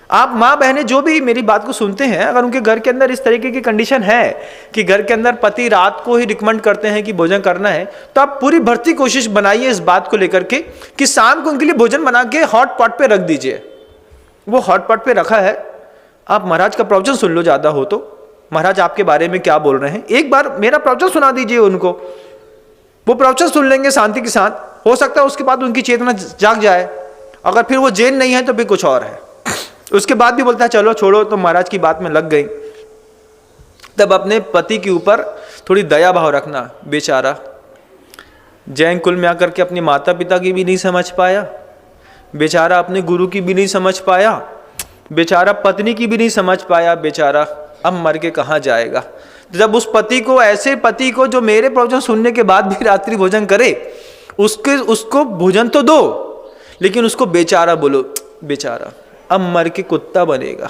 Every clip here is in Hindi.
आप माँ बहनें जो भी मेरी बात को सुनते हैं, अगर उनके घर के अंदर इस तरीके की कंडीशन है कि घर के अंदर पति रात को ही रिकमेंड करते हैं कि भोजन करना है, तो आप पूरी भरती कोशिश बनाइए इस बात को लेकर के कि शाम को उनके लिए भोजन बना के हॉट पॉट पे रख दीजिए। वो हॉट पॉट पे रखा है, आप महाराज का प्रवचन सुन लो, ज़्यादा हो तो महाराज आपके बारे में क्या बोल रहे हैं, एक बार मेरा प्रवचन सुना दीजिए उनको। वो प्रवचन सुन लेंगे शांति के साथ, हो सकता है उसके बाद उनकी चेतना जाग जाए। अगर फिर वो जैन नहीं है तो भी कुछ और है। उसके बाद भी बोलता है चलो छोड़ो, तो महाराज की बात में लग गई। तब अपने पति के ऊपर थोड़ी दया भाव रखना। बेचारा जैन कुल में आकर के अपने माता पिता की भी नहीं समझ पाया, बेचारा अपने गुरु की भी नहीं समझ पाया, बेचारा पत्नी की भी नहीं समझ पाया, बेचारा अब मर के कहाँ जाएगा। जब उस पति को, ऐसे पति को जो मेरे प्रवचन सुनने के बाद भी रात्रि भोजन करे, उसको भोजन तो दो, लेकिन उसको बेचारा बोलो, बेचारा अब मर के कुत्ता बनेगा।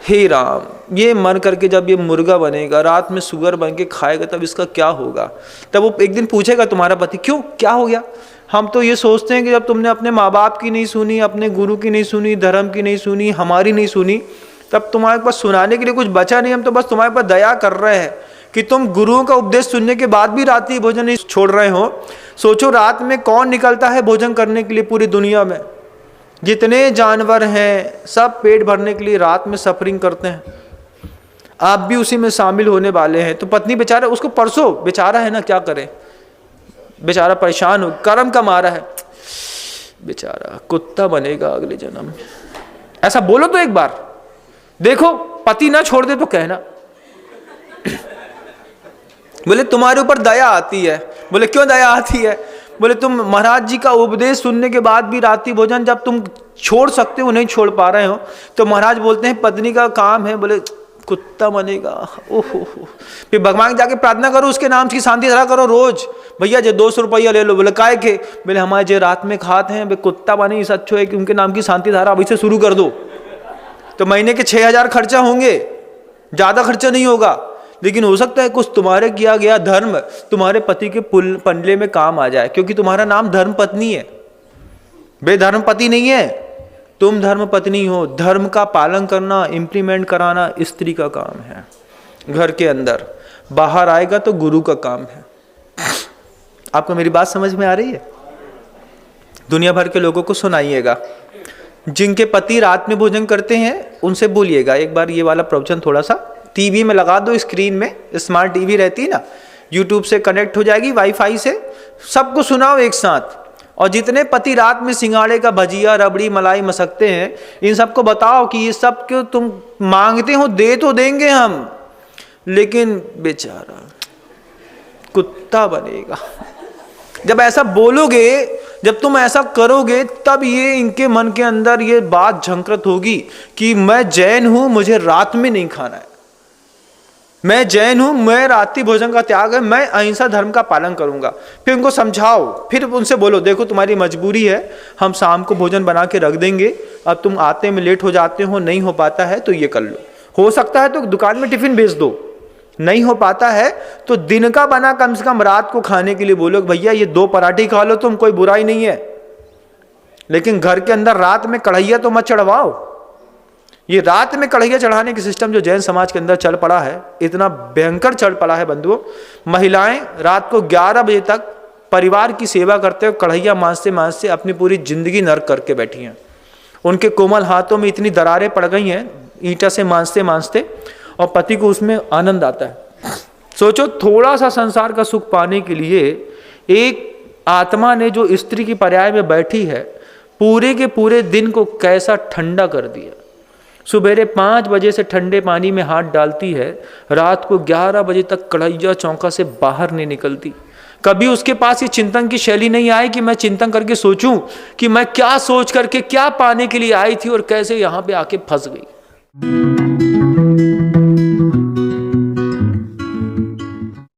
हे राम, ये मर करके जब ये मुर्गा बनेगा, रात में सुअर बन के खाएगा, तब इसका क्या होगा। तब वो एक दिन पूछेगा तुम्हारा पति, क्यों, क्या हो गया। हम तो ये सोचते हैं कि जब तुमने अपने माँ बाप की नहीं सुनी, अपने गुरु की नहीं सुनी, धर्म की नहीं सुनी, हमारी नहीं सुनी, तब तुम्हारे पास सुनाने के लिए कुछ बचा नहीं। हम तो बस तुम्हारे पास दया कर रहे हैं कि तुम गुरुओं का उपदेश सुनने के बाद भी रात्रि भोजन नहीं छोड़ रहे हो। सोचो रात में कौन निकलता है भोजन करने के लिए पूरी दुनिया में। जितने जानवर हैं सब पेट भरने के लिए रात में सफरिंग करते हैं, आप भी उसी में शामिल होने वाले हैं। तो पत्नी बेचारा, उसको परसों बेचारा है ना, क्या करे, बेचारा परेशान हो, कर्म का मारा है, बेचारा कुत्ता बनेगा अगले जन्म में। ऐसा बोलो तो एक बार देखो, पति ना छोड़ दे तो कहना। बोले तुम्हारे ऊपर दया आती है। बोले क्यों दया आती है। बोले तुम महाराज जी का उपदेश सुनने के बाद भी रात्रि भोजन जब तुम छोड़ सकते हो नहीं छोड़ पा रहे हो, तो महाराज बोलते हैं पत्नी का काम है, बोले कुत्ता बनेगा। ओहो, फिर भगवान जाके प्रार्थना करो, उसके नाम की शांति धारा करो रोज। भैया जो 200 रुपया ले लो। बोले काय के। बोले हमारे जो रात में खाते हैं, कुत्ता बने, इस अच्छो है कि उनके नाम की शांति धारा अभी से शुरू कर दो। तो महीने के 6000 खर्चा होंगे, ज्यादा खर्चा नहीं होगा, लेकिन हो सकता है कुछ तुम्हारे किया गया धर्म तुम्हारे पति के पंडले में काम आ जाए, क्योंकि तुम्हारा नाम धर्म पत्नी है, बेधर्म पति नहीं है। तुम धर्म पत्नी हो। धर्म का पालन करना, इंप्लीमेंट कराना स्त्री का काम है घर के अंदर। बाहर आएगा तो गुरु का काम है। आपको मेरी बात समझ में आ रही है। दुनिया भर के लोगों को सुनाइएगा, जिनके पति रात में भोजन करते हैं उनसे बोलिएगा एक बार ये वाला प्रवचन थोड़ा सा टीवी में लगा दो, स्क्रीन में, स्मार्ट टीवी रहती है ना, यूट्यूब से कनेक्ट हो जाएगी वाईफाई से, सबको सुनाओ एक साथ। और जितने पति रात में सिंगाड़े का भजिया, रबड़ी, मलाई मसकते हैं, इन सबको बताओ कि ये सब क्यों तुम मांगते हो, दे तो देंगे हम, लेकिन बेचारा कुत्ता बनेगा। जब ऐसा बोलोगे, जब तुम ऐसा करोगे, तब ये इनके मन के अंदर ये बात झंकृत होगी कि मैं जैन हूं, मुझे रात में नहीं खाना है, मैं जैन हूं, मैं रात्रि भोजन का त्याग है, मैं अहिंसा धर्म का पालन करूंगा। फिर उनको समझाओ, फिर उनसे बोलो देखो तुम्हारी मजबूरी है, हम शाम को भोजन बना के रख देंगे, अब तुम आते में लेट हो जाते हो, नहीं हो पाता है तो ये कर लो, हो सकता है तो दुकान में टिफिन भेज दो, नहीं हो पाता है तो दिन का बना कम से कम रात को खाने के लिए बोलो भैया ये 2 पराठे खा लो, तुम कोई बुराई नहीं है, लेकिन घर के अंदर रात में कढ़ैया तो मत चढ़वाओ। ये रात में कढ़ैया चढ़ाने की सिस्टम जो जैन समाज के अंदर चल पड़ा है, इतना भयंकर चल पड़ा है बंधुओं। महिलाएं रात को 11 बजे तक परिवार की सेवा करते हुए कढ़ैया मांजते मांजते अपनी पूरी जिंदगी नर्क करके बैठी हैं। उनके कोमल हाथों में इतनी दरारें पड़ गई हैं ईंटा से मांजते मांजते, और पति को उसमें आनंद आता है। सोचो थोड़ा सा संसार का सुख पाने के लिए एक आत्मा ने जो स्त्री की पर्याय में बैठी है, पूरे के पूरे दिन को कैसा ठंडा कर दिया। सुबेरे 5 बजे से ठंडे पानी में हाथ डालती है, रात को 11 बजे तक कढ़ैया चौंका से बाहर नहीं निकलती। कभी उसके पास ये चिंतन की शैली नहीं आई कि मैं चिंतन करके सोचूं कि मैं क्या सोच करके क्या पाने के लिए आई थी और कैसे यहाँ पे आके फंस गई।